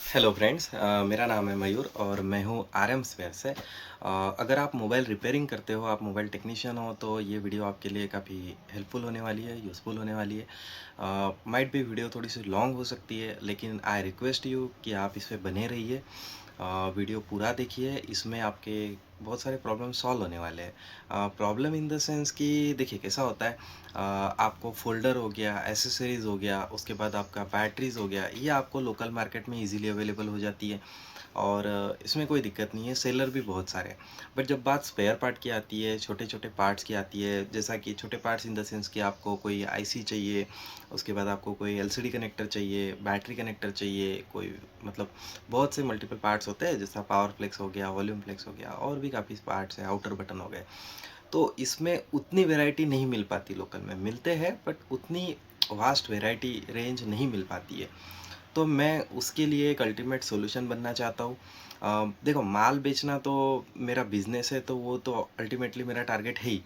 Hello friends, मेरा नाम है मयूर और मैं हूँ आरएम स्पेयर से। अगर आप मोबाइल रिपेयरिंग करते हो, आप मोबाइल टेक्नीशियन हो, तो ये वीडियो आपके लिए काफ़ी हेल्पफुल होने वाली है, यूज़फुल होने वाली है। माइट भी वीडियो थोड़ी सी लॉन्ग हो सकती है, लेकिन आई रिक्वेस्ट यू कि आप इस पे बने रहिए। वीडियो पूरा देखिए, इसमें आपके बहुत सारे प्रॉब्लम सॉल्व होने वाले हैं। प्रॉब्लम इन द सेंस कि देखिए कैसा होता है। आपको फ़ोल्डर हो गया, एसेसरीज़ हो गया, उसके बाद आपका बैटरीज़ हो गया, ये आपको लोकल मार्केट में इजीली अवेलेबल हो जाती है और इसमें कोई दिक्कत नहीं है, सेलर भी बहुत सारे हैं। बट जब बात स्पेयर पार्ट की आती है, छोटे-छोटे पार्ट्स की आती है, जैसा कि छोटे पार्ट्स इन द सेंस कि आपको कोई आईसी चाहिए, उसके बाद आपको कोई एलसीडी कनेक्टर चाहिए, बैटरी कनेक्टर चाहिए, कोई मतलब बहुत से मल्टीपल पार्ट्स होते हैं, जैसा पावर फ्लेक्स हो गया, वॉल्यूम फ्लेक्स हो गया और भी काफ़ी पार्ट्स हैं, आउटर बटन हो गए। तो इसमें उतनी वैरायटी नहीं मिल पाती, लोकल में मिलते हैं बट उतनी वास्ट वैरायटी रेंज नहीं मिल पाती है। तो मैं उसके लिए एक अल्टीमेट सॉल्यूशन बनना चाहता हूँ। देखो, माल बेचना तो मेरा बिजनेस है, तो वो तो अल्टीमेटली मेरा टारगेट है ही।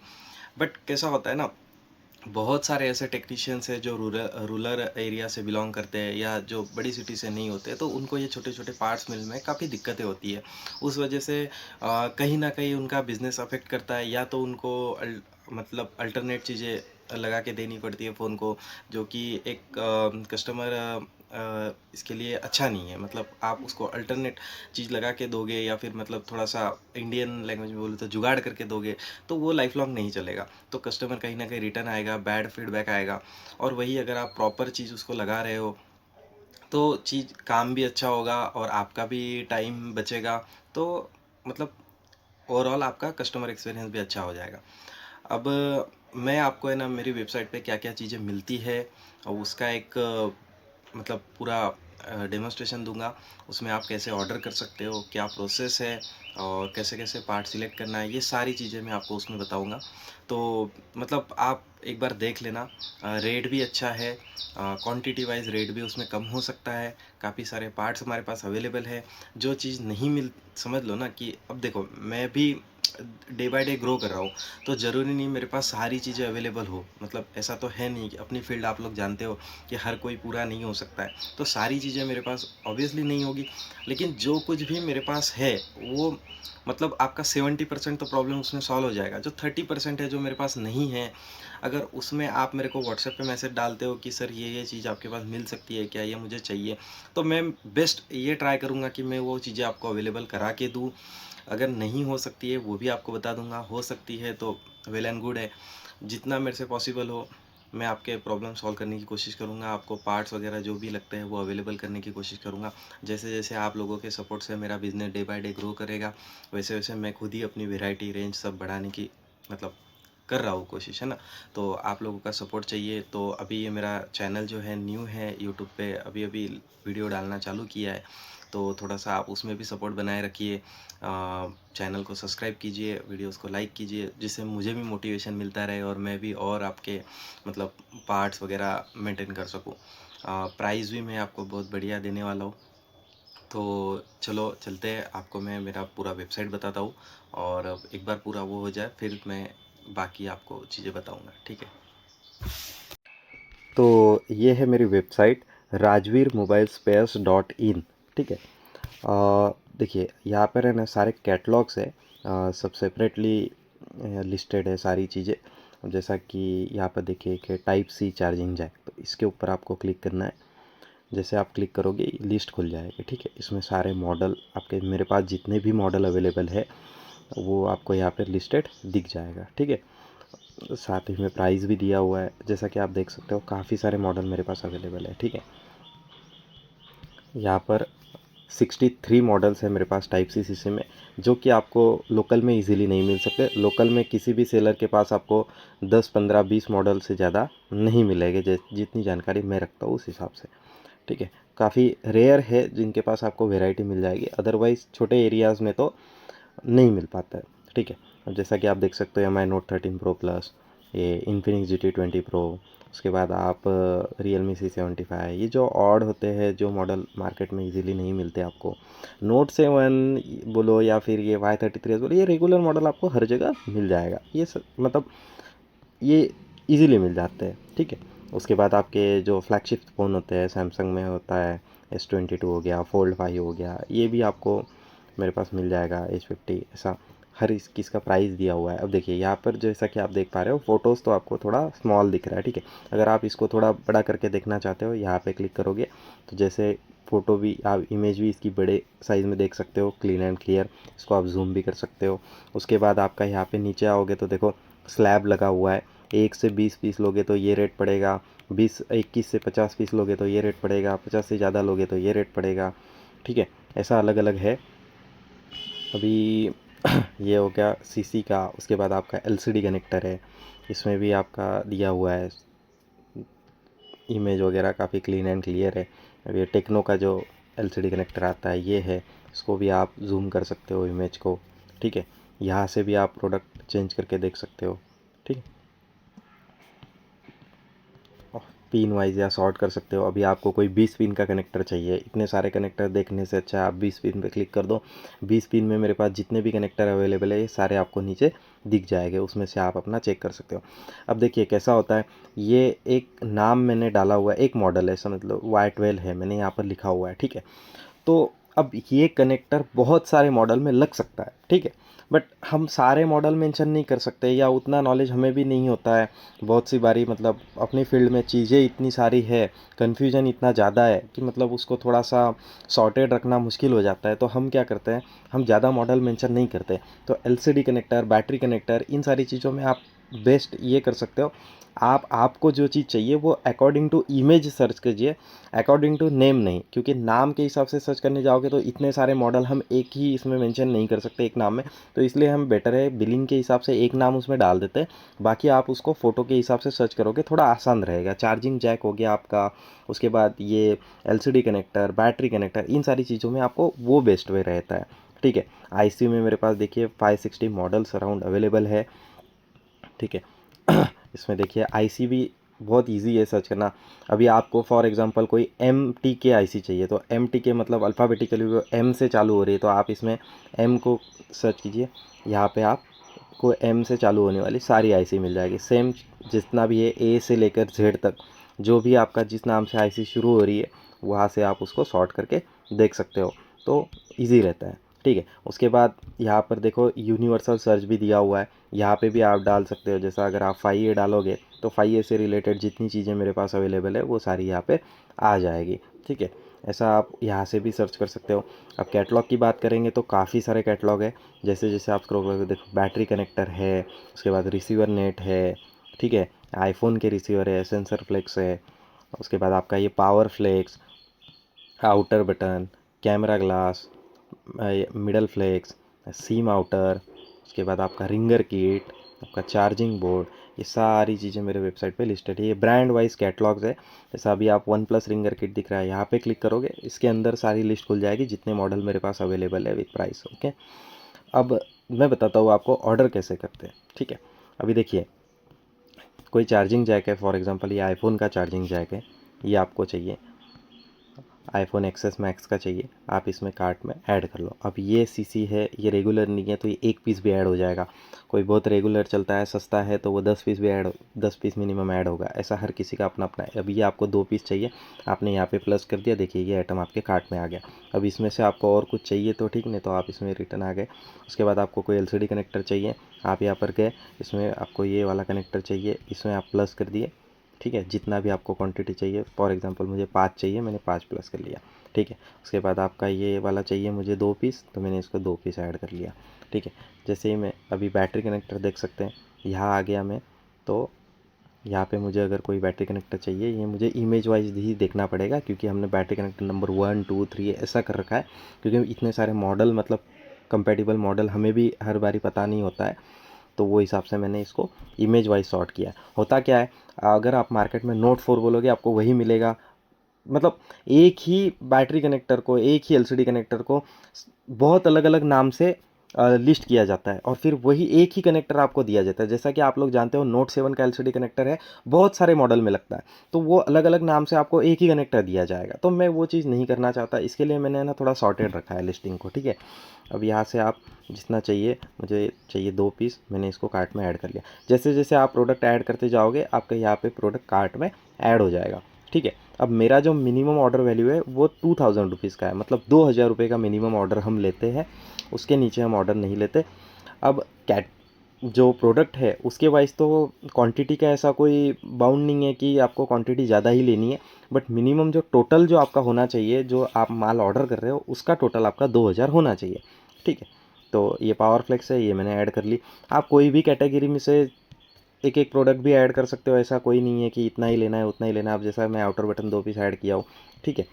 बट कैसा होता है ना, बहुत सारे ऐसे टेक्नीशियंस हैं जो रूरल रूरल एरिया से बिलोंग करते हैं या जो बड़ी सिटी से नहीं होते, तो उनको ये छोटे छोटे पार्ट्स मिल में काफ़ी दिक्कतें होती है। उस वजह से कहीं ना कहीं उनका बिजनेस अफेक्ट करता है, या तो उनको मतलब अल्टरनेट चीज़ें लगा के देनी पड़ती है फ़ोन को, जो कि एक कस्टमर इसके लिए अच्छा नहीं है। मतलब आप उसको अल्टरनेट चीज़ लगा के दोगे या फिर मतलब थोड़ा सा इंडियन लैंग्वेज में बोले तो जुगाड़ करके दोगे, तो वो लाइफ लॉन्ग नहीं चलेगा। तो कस्टमर कहीं ना कहीं रिटर्न आएगा, बैड फीडबैक आएगा। और वही अगर आप प्रॉपर चीज़ उसको लगा रहे हो, तो चीज़ काम भी अच्छा होगा और आपका भी टाइम बचेगा। तो मतलब ओवरऑल आपका कस्टमर एक्सपीरियंस भी अच्छा हो जाएगा। अब मैं आपको है ना, मेरी वेबसाइट पे क्या क्या चीज़ें मिलती है और उसका एक मतलब पूरा डेमोस्ट्रेशन दूंगा। उसमें आप कैसे ऑर्डर कर सकते हो, क्या प्रोसेस है और कैसे कैसे पार्ट सिलेक्ट करना है, ये सारी चीज़ें मैं आपको उसमें बताऊंगा। तो मतलब आप एक बार देख लेना। रेट भी अच्छा है, क्वांटिटी वाइज रेट भी उसमें कम हो सकता है। काफ़ी सारे पार्ट्स हमारे पास अवेलेबल है। जो चीज़ नहीं मिल, समझ लो ना कि अब देखो, मैं भी डे बाय डे ग्रो कर रहा हूँ, तो ज़रूरी नहीं मेरे पास सारी चीज़ें अवेलेबल हो। मतलब ऐसा तो है नहीं कि अपनी फील्ड आप लोग जानते हो कि हर कोई पूरा नहीं हो सकता है, तो सारी चीज़ें मेरे पास ऑब्वियसली नहीं होगी। लेकिन जो कुछ भी मेरे पास है वो मतलब आपका 70% तो प्रॉब्लम उसमें सॉल्व हो जाएगा। जो 30% है जो मेरे पास नहीं है, अगर उसमें आप मेरे को व्हाट्सएप पे मैसेज डालते हो कि सर ये चीज़ आपके पास मिल सकती है क्या, ये मुझे चाहिए, तो मैं बेस्ट ये ट्राई करूँगा कि मैं वो चीज़ें आपको अवेलेबल करा के दूँ। अगर नहीं हो सकती है वो भी आपको बता दूंगा, हो सकती है तो वेल एंड गुड है। जितना मेरे से पॉसिबल हो मैं आपके प्रॉब्लम सॉल्व करने की कोशिश करूंगा, आपको पार्ट्स वगैरह जो भी लगते हैं वो अवेलेबल करने की कोशिश करूंगा। जैसे जैसे आप लोगों के सपोर्ट से मेरा business day by day grow करेगा, वैसे वैसे मैं खुद ही अपनी वेराइटी रेंज सब बढ़ाने की मतलब कर रहा हूँ कोशिश, है ना। तो आप लोगों का सपोर्ट चाहिए। तो अभी ये मेरा चैनल जो है न्यू है यूट्यूब पे, अभी अभी वीडियो डालना चालू किया है, तो थोड़ा सा आप उसमें भी सपोर्ट बनाए रखिए। चैनल को सब्सक्राइब कीजिए, वीडियोस को लाइक कीजिए, जिससे मुझे भी मोटिवेशन मिलता रहे और मैं भी और आपके मतलब पार्ट्स वगैरह मेंटेन कर सकूं। प्राइस भी मैं आपको बहुत बढ़िया देने वाला हूँ। तो चलो चलते हैं, आपको मैं मेरा पूरा वेबसाइट बताता हूँ और एक बार पूरा वो हो जाए फिर मैं बाकी आपको चीज़ें बताऊँगा, ठीक है। तो ये है मेरी website, Rajveer mobile spares dot in, ठीक है। देखिए यहाँ पर है ना सारे कैटलॉग्स है, सब सेपरेटली लिस्टेड है सारी चीज़ें। जैसा कि यहाँ पर देखिए कि टाइप सी चार्जिंग जैक, तो इसके ऊपर आपको क्लिक करना है। जैसे आप क्लिक करोगे लिस्ट खुल जाएगी, ठीक है। इसमें सारे मॉडल आपके, मेरे पास जितने भी मॉडल अवेलेबल है वो आपको यहाँ पर लिस्टेड दिख जाएगा, ठीक है। साथ ही में प्राइस भी दिया हुआ है, जैसा कि आप देख सकते हो काफ़ी सारे मॉडल मेरे पास अवेलेबल है, ठीक है। यहाँ पर 63 मॉडल्स हैं मेरे पास टाइप सी शीशे में, जो कि आपको लोकल में इजीली नहीं मिल सकते। लोकल में किसी भी सेलर के पास आपको 10 15 20 मॉडल से ज़्यादा नहीं मिलेंगे, जितनी जानकारी मैं रखता हूँ उस हिसाब से, ठीक है। काफ़ी रेयर है जिनके पास आपको वैरायटी मिल जाएगी, अदरवाइज़ छोटे एरियाज़ में तो नहीं मिल पाता है, ठीक है। अब जैसा कि आप देख सकते हो MI Note 13 Pro प्लस, ये Infinix GT20 Pro, उसके बाद आप Realme C75, ये जो ऑड होते हैं, जो मॉडल मार्केट में इजीली नहीं मिलते आपको। Note 7 बोलो या फिर ये Y33 बोलो, ये रेगुलर मॉडल आपको हर जगह मिल जाएगा। ये मतलब ये इजीली मिल जाते हैं, ठीक है। उसके बाद आपके जो फ्लैगशिप फ़ोन होते हैं, सैमसंग में होता है S22 हो गया, फोल्ड 5 हो गया, ये भी आपको मेरे पास मिल जाएगा, H50, ऐसा हर इसका प्राइस दिया हुआ है। अब देखिए यहाँ पर जैसा कि आप देख पा रहे हो, फ़ोटोज़ तो आपको थोड़ा स्मॉल दिख रहा है, ठीक है। अगर आप इसको थोड़ा बड़ा करके देखना चाहते हो, यहाँ पे क्लिक करोगे तो जैसे फ़ोटो भी आप इमेज भी इसकी बड़े साइज़ में देख सकते हो, क्लीन एंड क्लियर। इसको आप जूम भी कर सकते हो। उसके बाद आपका यहाँ पे नीचे आओगे तो देखो स्लैब लगा हुआ है। 1 से 20 पीस लोगे तो ये रेट पड़ेगा, 21 से 50 पीस लोगे तो ये रेट पड़ेगा, 50 से ज़्यादा लोगे तो ये रेट पड़ेगा, ठीक है। ऐसा अलग अलग है। अभी ये हो गया सीसी का। उसके बाद आपका एलसीडी कनेक्टर है, इसमें भी आपका दिया हुआ है, इमेज वगैरह काफ़ी क्लीन एंड क्लियर है। अब ये टेक्नो का जो एलसीडी कनेक्टर आता है ये है, इसको भी आप जूम कर सकते हो इमेज को, ठीक है। यहाँ से भी आप प्रोडक्ट चेंज करके देख सकते हो, ठीक है। पिन वाइज या सॉर्ट कर सकते हो। अभी आपको कोई 20 पिन का कनेक्टर चाहिए, इतने सारे कनेक्टर देखने से अच्छा है आप 20 पिन पे क्लिक कर दो। 20 पिन में मेरे पास जितने भी कनेक्टर अवेलेबल है ये सारे आपको नीचे दिख जाएंगे, उसमें से आप अपना चेक कर सकते हो। अब देखिए कैसा होता है, ये एक नाम मैंने डाला हुआ है, एक मॉडल है, समझ लो Y12 है, मैंने यहाँ पर लिखा हुआ है, ठीक है। तो अब ये कनेक्टर बहुत सारे मॉडल में लग सकता है, ठीक है, बट हम सारे मॉडल मेंशन नहीं कर सकते, या उतना नॉलेज हमें भी नहीं होता है। बहुत सी बारी मतलब अपनी फील्ड में चीज़ें इतनी सारी है, कन्फ्यूजन इतना ज़्यादा है कि मतलब उसको थोड़ा सा सॉर्टेड रखना मुश्किल हो जाता है। तो हम क्या करते हैं, हम ज़्यादा मॉडल मेंशन नहीं करते। तो एलसीडी कनेक्टर, बैटरी कनेक्टर, इन सारी चीज़ों में आप बेस्ट ये कर सकते हो, आपको जो चीज़ चाहिए वो अकॉर्डिंग टू इमेज सर्च कीजिए, अकॉर्डिंग टू नेम नहीं, क्योंकि नाम के हिसाब से सर्च करने जाओगे तो इतने सारे मॉडल हम एक ही इसमें मेंशन नहीं कर सकते एक नाम में। तो इसलिए हम बेटर है बिलिंग के हिसाब से एक नाम उसमें डाल देते हैं, बाकी आप उसको फ़ोटो के हिसाब से सर्च करोगे, थोड़ा आसान रहेगा। चार्जिंग जैक हो गया आपका, उसके बाद ये एलसीडी कनेक्टर, बैटरी कनेक्टर, इन सारी चीज़ों में आपको वो बेस्ट वे रहता है, ठीक है। आईसी में मेरे पास देखिए 560 मॉडल्स अराउंड अवेलेबल है, ठीक है। इसमें देखिए आईसी भी बहुत इजी है सर्च करना। अभी आपको फॉर एग्जांपल कोई एम टी के आई सी चाहिए, तो एम टी के मतलब अल्फ़ाबेटिकली वो एम से चालू हो रही है, तो आप इसमें एम को सर्च कीजिए, यहाँ पे आपको एम से चालू होने वाली सारी आईसी मिल जाएगी। सेम जितना भी है ए से लेकर जेड तक, जो भी आपका जिस नाम से आईसी शुरू हो रही है वहाँ से आप उसको सॉर्ट करके देख सकते हो, तो ईजी रहता है, ठीक है। उसके बाद यहाँ पर देखो यूनिवर्सल सर्च भी दिया हुआ है, यहाँ पे भी आप डाल सकते हो। जैसा अगर आप 5A डालोगे तो 5A से रिलेटेड जितनी चीज़ें मेरे पास अवेलेबल है वो सारी यहाँ पे आ जाएगी, ठीक है। ऐसा आप यहाँ से भी सर्च कर सकते हो। अब कैटलॉग की बात करेंगे तो काफ़ी सारे कैटलॉग है। जैसे जैसे आप स्क्रॉल करोगे देखो बैटरी कनेक्टर है, उसके बाद रिसीवर नेट है, ठीक है, आईफोन के रिसीवर है, सेंसर फ्लेक्स है, उसके बाद आपका ये power flex, outer button, camera glass, middle flex, SIM outer, उसके बाद आपका रिंगर किट, आपका चार्जिंग बोर्ड, ये सारी चीज़ें मेरे वेबसाइट पे लिस्टेड है। ये ब्रांड वाइज कैटलॉग्स है। जैसा अभी आप वन प्लस रिंगर किट दिख रहा है, यहाँ पे क्लिक करोगे इसके अंदर सारी लिस्ट खुल जाएगी जितने मॉडल मेरे पास अवेलेबल है विद प्राइस, ओके। अब मैं बताता हूँ आपको ऑर्डर कैसे करते हैं, ठीक है। अभी देखिए कोई चार्जिंग जैक है, फॉर एग्जांपल ये आईफोन का चार्जिंग जैक है, ये आपको चाहिए, आईफोन एक्सेस मैक्स का चाहिए, आप इसमें कार्ट में ऐड कर लो। अब ये सीसी है, ये रेगुलर नहीं है तो ये एक पीस भी ऐड हो जाएगा। कोई बहुत रेगुलर चलता है, सस्ता है, तो वो 10 पीस भी ऐड, 10 पीस मिनिमम ऐड होगा। ऐसा हर किसी का अपना अपना है। अब ये आपको 2 पीस चाहिए, आपने यहाँ पे प्लस कर दिया, देखिए ये आइटम आपके कार्ट में आ गया। अब इसमें से आपको और कुछ चाहिए तो ठीक, नहीं तो आप इसमें रिटर्न आ गए। उसके बाद आपको कोई एलसीडी कनेक्टर चाहिए, आप यहाँ पर गए, इसमें आपको ये वाला कनेक्टर चाहिए, इसमें आप प्लस कर दिए, ठीक है। जितना भी आपको क्वांटिटी चाहिए, फॉर एग्जांपल मुझे 5 चाहिए, मैंने 5 प्लस कर लिया, ठीक है। उसके बाद आपका ये वाला चाहिए मुझे 2 पीस, तो मैंने इसको 2 पीस ऐड कर लिया, ठीक है। जैसे ही मैं अभी बैटरी कनेक्टर देख सकते हैं, यहाँ आ गया मैं, तो यहाँ पे मुझे अगर कोई बैटरी कनेक्टर चाहिए, ये मुझे इमेज वाइज ही देखना पड़ेगा, क्योंकि हमने बैटरी कनेक्टर नंबर 1 2 3 ऐसा कर रखा है, क्योंकि इतने सारे मॉडल मतलब कंपेटिबल मॉडल हमें भी हर बारी पता नहीं होता है, तो वो हिसाब से मैंने इसको इमेज वाइज सॉर्ट किया है। होता क्या है, अगर आप मार्केट में नोट 4 बोलोगे आपको वही मिलेगा, मतलब एक ही बैटरी कनेक्टर को, एक ही एलसीडी कनेक्टर को बहुत अलग अलग नाम से लिस्ट किया जाता है, और फिर वही एक ही कनेक्टर आपको दिया जाता है। जैसा कि आप लोग जानते हो नोट 7 का एलसीडी कनेक्टर है, बहुत सारे मॉडल में लगता है, तो वो अलग अलग नाम से आपको एक ही कनेक्टर दिया जाएगा। तो मैं वो चीज़ नहीं करना चाहता, इसके लिए मैंने ना थोड़ा सॉर्टेड रखा है लिस्टिंग को, ठीक है। अब यहाँ से आप जितना चाहिए, मुझे चाहिए 2 पीस, मैंने इसको कार्ट में ऐड कर लिया। जैसे जैसे आप प्रोडक्ट ऐड करते जाओगे आपका यहाँ पे प्रोडक्ट कार्ट में ऐड हो जाएगा, ठीक है। अब मेरा जो मिनिमम ऑर्डर वैल्यू है वो 2000 रुपीज़ का है, मतलब 2000 रुपये का मिनिमम ऑर्डर हम लेते हैं, उसके नीचे हम ऑर्डर नहीं लेते। अब कैट जो प्रोडक्ट है उसके वाइज तो क्वांटिटी का ऐसा कोई बाउंड नहीं है कि आपको क्वांटिटी ज़्यादा ही लेनी है, बट मिनिमम जो टोटल जो आपका होना चाहिए, जो आप माल ऑर्डर कर रहे हो उसका टोटल आपका 2000 होना चाहिए। ठीक है, तो ये पावर फ्लेक्स है, ये मैंने ऐड कर ली। आप कोई भी कैटेगरी में से एक एक प्रोडक्ट भी ऐड कर सकते हो, ऐसा कोई नहीं है कि इतना ही लेना है उतना ही लेना है। अब जैसा मैं आउटर बटन 2 पीस ऐड किया हो, ठीक है,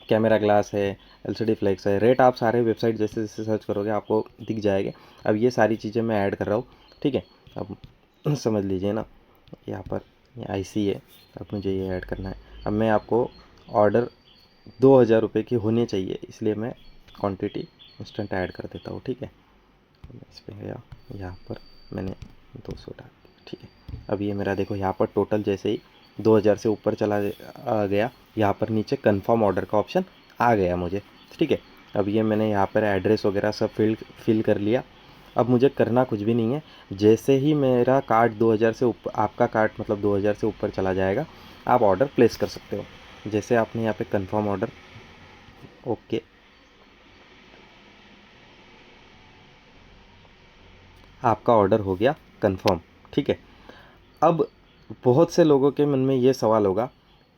कैमरा ग्लास है, एलसीडी फ्लेक्स है, रेट आप सारे वेबसाइट जैसे जैसे सर्च करोगे आपको दिख जाएंगे। अब ये सारी चीज़ें मैं ऐड कर रहा हूँ, ठीक है। अब समझ लीजिए ना, यहाँ पर ये आईसी है, अब मुझे ये ऐड करना है। अब मैं आपको ऑर्डर 2000 रुपये की होनी चाहिए, इसलिए मैं क्वांटिटी इंस्टेंट ऐड कर देता हूँ, ठीक है। इस पर गया, यहाँ पर मैंने 200 डाल दिया, ठीक है। अब ये मेरा देखो यहाँ पर टोटल जैसे ही 2000 से ऊपर चला आ गया, यहाँ पर नीचे कंफर्म ऑर्डर का ऑप्शन आ गया मुझे, ठीक है। अब ये मैंने यहाँ पर एड्रेस वगैरह सब फिल कर लिया। अब मुझे करना कुछ भी नहीं है, जैसे ही मेरा कार्ट 2000 से ऊपर, आपका कार्ट मतलब 2000 से ऊपर चला जाएगा, आप ऑर्डर प्लेस कर सकते हो। जैसे आपने यहाँ पे कंफर्म ऑर्डर, ओके, आपका ऑर्डर हो गया कंफर्म, ठीक है। अब बहुत से लोगों के मन में ये सवाल होगा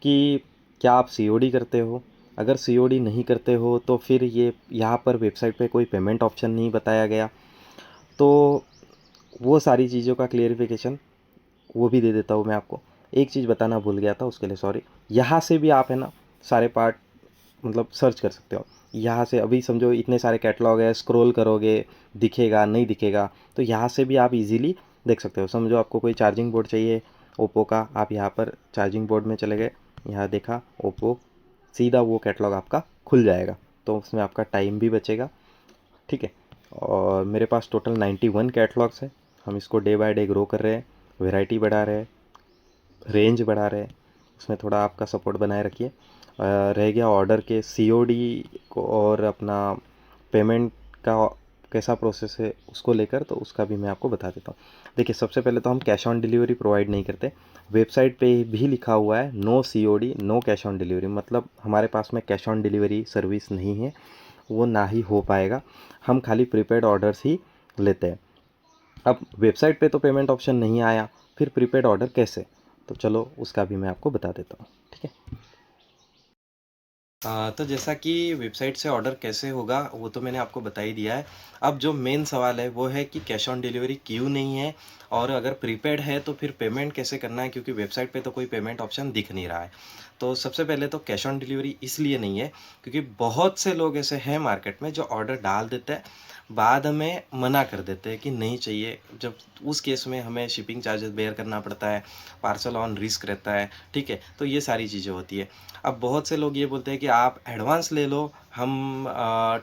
कि क्या आप सीओडी करते हो? अगर सीओडी नहीं करते हो तो फिर ये यहाँ पर वेबसाइट पे कोई पेमेंट ऑप्शन नहीं बताया गया, तो वो सारी चीज़ों का क्लियरिफिकेशन वो भी दे देता हूँ मैं आपको। एक चीज़ बताना भूल गया था, उसके लिए सॉरी। यहाँ से भी आप है ना सारे पार्ट मतलब सर्च कर सकते हो। यहाँ से अभी समझो इतने सारे कैटलॉग है, स्क्रॉल करोगे दिखेगा नहीं दिखेगा, तो यहाँ से भी आप इजीली देख सकते हो। समझो आपको कोई चार्जिंग बोर्ड चाहिए ओप्पो का, आप यहाँ पर चार्जिंग बोर्ड में चले गए, यहाँ देखा ओप्पो, सीधा वो कैटलॉग आपका खुल जाएगा, तो उसमें आपका टाइम भी बचेगा, ठीक है। और मेरे पास टोटल 91 कैटलॉग्स है, हम इसको डे बाय डे ग्रो कर रहे हैं, वेराइटी बढ़ा रहे हैं, रेंज बढ़ा रहे हैं, उसमें थोड़ा आपका सपोर्ट बनाए रखिए। रह गया ऑर्डर के सीओडी को और अपना पेमेंट का कैसा प्रोसेस है उसको लेकर, तो उसका भी मैं आपको बता देता हूँ। देखिए, सबसे पहले तो हम कैश ऑन डिलीवरी प्रोवाइड नहीं करते। वेबसाइट पे भी लिखा हुआ है no COD no cash on delivery, मतलब हमारे पास में कैश ऑन डिलीवरी सर्विस नहीं है, वो ना ही हो पाएगा। हम खाली प्रीपेड ऑर्डर्स ही लेते हैं। अब वेबसाइट पे तो पेमेंट ऑप्शन नहीं आया, फिर प्रीपेड ऑर्डर कैसे? तो चलो उसका भी मैं आपको बता देता हूँ, ठीक है। तो जैसा कि वेबसाइट से ऑर्डर कैसे होगा वो तो मैंने आपको बता ही दिया है। अब जो मेन सवाल है वो है कि कैश ऑन डिलीवरी क्यों नहीं है, और अगर प्रीपेड है तो फिर पेमेंट कैसे करना है, क्योंकि वेबसाइट पे तो कोई पेमेंट ऑप्शन दिख नहीं रहा है। तो सबसे पहले तो कैश ऑन डिलीवरी इसलिए नहीं है क्योंकि बहुत से लोग ऐसे हैं मार्केट में जो ऑर्डर डाल देते हैं, बाद में मना कर देते हैं कि नहीं चाहिए, जब उस केस में हमें शिपिंग चार्जेस बेयर करना पड़ता है, पार्सल ऑन रिस्क रहता है, ठीक है। तो ये सारी चीज़ें होती है। अब बहुत से लोग ये बोलते हैं कि आप एडवांस ले लो, हम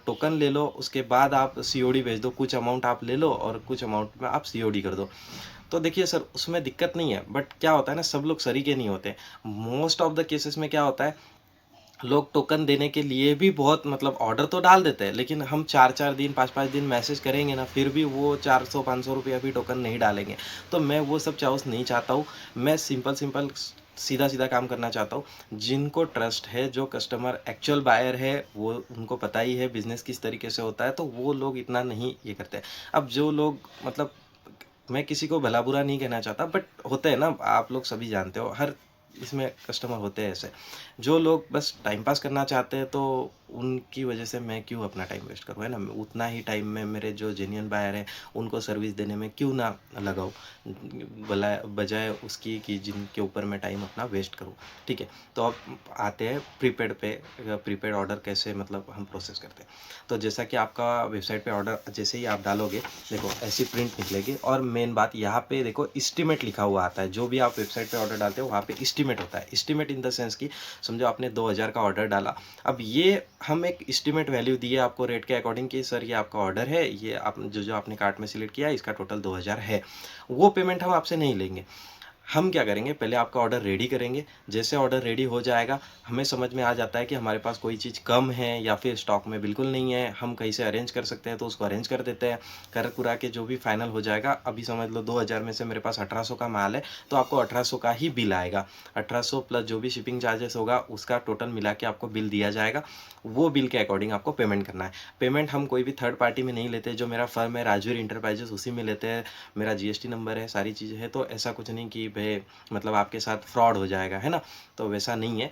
टोकन ले लो, उसके बाद आप सीओडी भेज दो, कुछ अमाउंट आप ले लो और कुछ अमाउंट में आप सीओडी कर दो। तो देखिए सर, उसमें दिक्कत नहीं है, बट क्या होता है ना, सब लोग सरीके नहीं होते। मोस्ट ऑफ द केसेस में क्या होता है, लोग टोकन देने के लिए भी बहुत मतलब ऑर्डर तो डाल देते हैं, लेकिन हम 4-4 दिन 5-5 दिन मैसेज करेंगे ना, फिर भी वो 400-500 रुपया भी टोकन नहीं डालेंगे। तो मैं वो सब चाउस नहीं चाहता हूँ। मैं सिंपल सिंपल सीधा सीधा काम करना चाहता हूँ। जिनको ट्रस्ट है, जो कस्टमर एक्चुअल बायर है, वो उनको पता ही है बिजनेस किस तरीके से होता है, तो वो लोग इतना नहीं ये करते हैं। अब जो लोग मतलब, मैं किसी को भला बुरा नहीं कहना चाहता, बट होते हैं ना, आप लोग सभी जानते हो, हर इसमें कस्टमर होते हैं ऐसे जो लोग बस टाइम पास करना चाहते हैं, तो उनकी वजह से मैं क्यों अपना टाइम वेस्ट करूँ, है ना। उतना ही टाइम में मेरे जो जेन्युइन बायर हैं उनको सर्विस देने में क्यों ना लगाऊँ, बजाय उसकी कि जिनके ऊपर मैं टाइम अपना वेस्ट करूँ, ठीक है। तो अब आते हैं प्रीपेड पे। प्रीपेड ऑर्डर कैसे मतलब हम प्रोसेस करते हैं। तो जैसा कि आपका वेबसाइट पे ऑर्डर जैसे ही आप डालोगे, देखो ऐसी प्रिंट निकलेगी, और मेन बात यहाँ पे देखो एस्टीमेट लिखा हुआ आता है। जो भी आप वेबसाइट पे ऑर्डर डालते हो वहाँ पे एस्टीमेट होता है। एस्टीमेट इन द सेंस कि समझो आपने 2000 का ऑर्डर डाला, अब ये हम एक एस्टीमेट वैल्यू दिए आपको रेट के अकॉर्डिंग कि सर ये आपका ऑर्डर है, ये आप जो जो आपने कार्ट में सिलेक्ट किया है इसका टोटल 2000 है, वो पेमेंट हम आपसे नहीं लेंगे। हम क्या करेंगे, पहले आपका ऑर्डर रेडी करेंगे। जैसे ऑर्डर रेडी हो जाएगा, हमें समझ में आ जाता है कि हमारे पास कोई चीज़ कम है या फिर स्टॉक में बिल्कुल नहीं है, हम कहीं से अरेंज कर सकते हैं तो उसको अरेंज कर देते हैं। कर कुरा के जो भी फाइनल हो जाएगा, अभी समझ लो 2000 में से मेरे पास 1800 का माल है, तो आपको 1800 का ही बिल आएगा। 1800 प्लस जो भी शिपिंग चार्जेस होगा, उसका टोटल मिला के आपको बिल दिया जाएगा। वो बिल के अकॉर्डिंग आपको पेमेंट करना है। पेमेंट हम कोई भी थर्ड पार्टी में नहीं लेते, जो मेरा फर्म है राजवीर इंटरप्राइजेस, उसी में लेते हैं। मेरा जीएसटी नंबर है, सारी चीज़ें हैं, तो ऐसा कुछ नहीं कि भाई मतलब आपके साथ फ्रॉड हो जाएगा, है ना? तो वैसा नहीं है।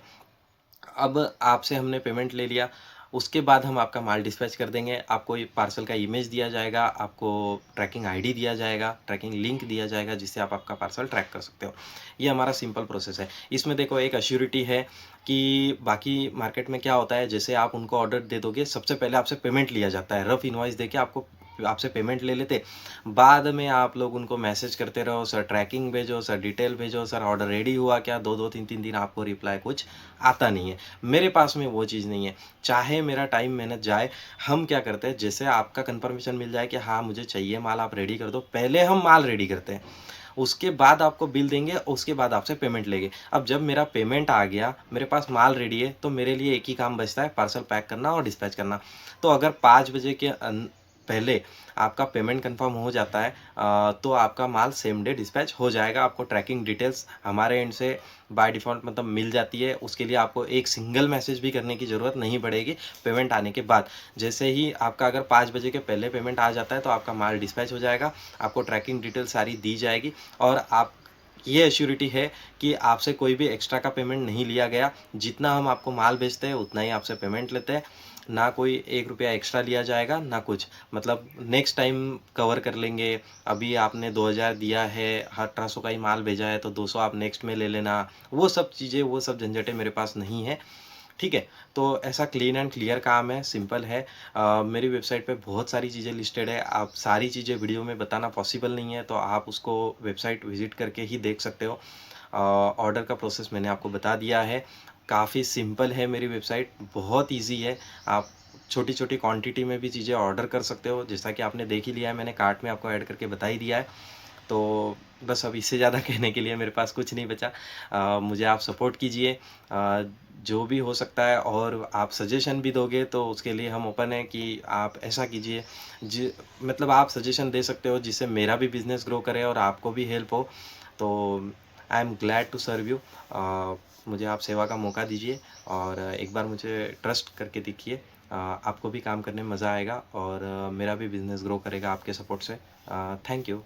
अब आपसे हमने पेमेंट ले लिया, उसके बाद हम आपका माल डिस्पैच कर देंगे। आपको ये पार्सल का इमेज दिया जाएगा, आपको ट्रैकिंग आईडी दिया जाएगा, ट्रैकिंग लिंक दिया जाएगा, जिससे आप आपका पार्सल ट्रैक कर सकते हो। ये हमारा सिंपल प्रोसेस है। इसमें देखो एक एश्योरिटी है कि बाकी मार्केट में क्या होता है, जैसे आप उनको ऑर्डर दे दोगे, सबसे पहले आपसे पेमेंट लिया जाता है, रफ इनवॉइस देके आपको आपसे पेमेंट ले लेते। बाद में आप लोग उनको मैसेज करते रहो, सर ट्रैकिंग भेजो, सर डिटेल भेजो, सर ऑर्डर रेडी हुआ क्या, 2-2 3-3 दिन आपको रिप्लाई कुछ आता नहीं है। मेरे पास में वो चीज़ नहीं है। चाहे मेरा टाइम मेहनत जाए, हम क्या करते हैं, जैसे आपका कन्फर्मेशन मिल जाए कि हाँ मुझे चाहिए माल, आप रेडी कर दो, पहले हम माल रेडी करते हैं। उसके बाद आपको बिल देंगे, उसके बाद आपसे पेमेंट लेंगे। अब जब मेरा पेमेंट आ गया, मेरे पास माल रेडी है, तो मेरे लिए एक ही काम बचता है, पार्सल पैक करना और डिस्पैच करना। तो अगर 5 बजे के पहले आपका पेमेंट कंफर्म हो जाता है, तो आपका माल सेम डे डिस्पैच हो जाएगा। आपको ट्रैकिंग डिटेल्स हमारे एंड से बाय डिफ़ॉल्ट मतलब मिल जाती है। उसके लिए आपको एक सिंगल मैसेज भी करने की ज़रूरत नहीं पड़ेगी पेमेंट आने के बाद। जैसे ही आपका अगर 5 बजे के पहले पेमेंट आ जाता है, तो आपका माल डिस्पैच हो जाएगा, आपको ट्रैकिंग डिटेल सारी दी जाएगी, और आप ये एश्योरिटी है कि आपसे कोई भी एक्स्ट्रा का पेमेंट नहीं लिया गया। जितना हम आपको माल बेचते हैं, उतना ही आपसे पेमेंट लेते हैं। ना कोई 1 रुपया एक्स्ट्रा लिया जाएगा, ना कुछ। मतलब नेक्स्ट टाइम कवर कर लेंगे। अभी आपने 2000 दिया है, 1800 का ही माल भेजा है, तो 200 आप नेक्स्ट में ले लेना। वो सब चीज़ें, वो सब झंझटें मेरे पास नहीं है। ठीक है? तो ऐसा क्लीन एंड क्लियर काम है, सिंपल है। मेरी वेबसाइट पे बहुत सारी चीज़ें लिस्टेड है। आप सारी चीज़ें वीडियो में बताना पॉसिबल नहीं है, तो आप उसको वेबसाइट विज़िट करके ही देख सकते हो। ऑर्डर का प्रोसेस मैंने आपको बता दिया है। काफ़ी सिंपल है मेरी वेबसाइट, बहुत ईज़ी है। आप छोटी-छोटी क्वांटिटी में भी चीज़ें ऑर्डर कर सकते हो। जैसा कि आपने देख ही लिया है, मैंने कार्ट में आपको ऐड करके बता ही दिया है। तो बस अब इससे ज़्यादा कहने के लिए मेरे पास कुछ नहीं बचा। मुझे आप सपोर्ट कीजिए, जो भी हो सकता है, और आप सजेशन भी दोगे तो उसके लिए हम ओपन हैं कि आप ऐसा कीजिए। जी, मतलब आप सजेशन दे सकते हो जिससे मेरा भी बिज़नेस ग्रो करे और आपको भी हेल्प हो। तो I am glad to serve you. मुझे आप सेवा का मौका दीजिए, और एक बार मुझे ट्रस्ट करके देखिए। आपको भी काम करने में मज़ा आएगा, और मेरा भी बिज़नेस ग्रो करेगा आपके सपोर्ट से। Thank you.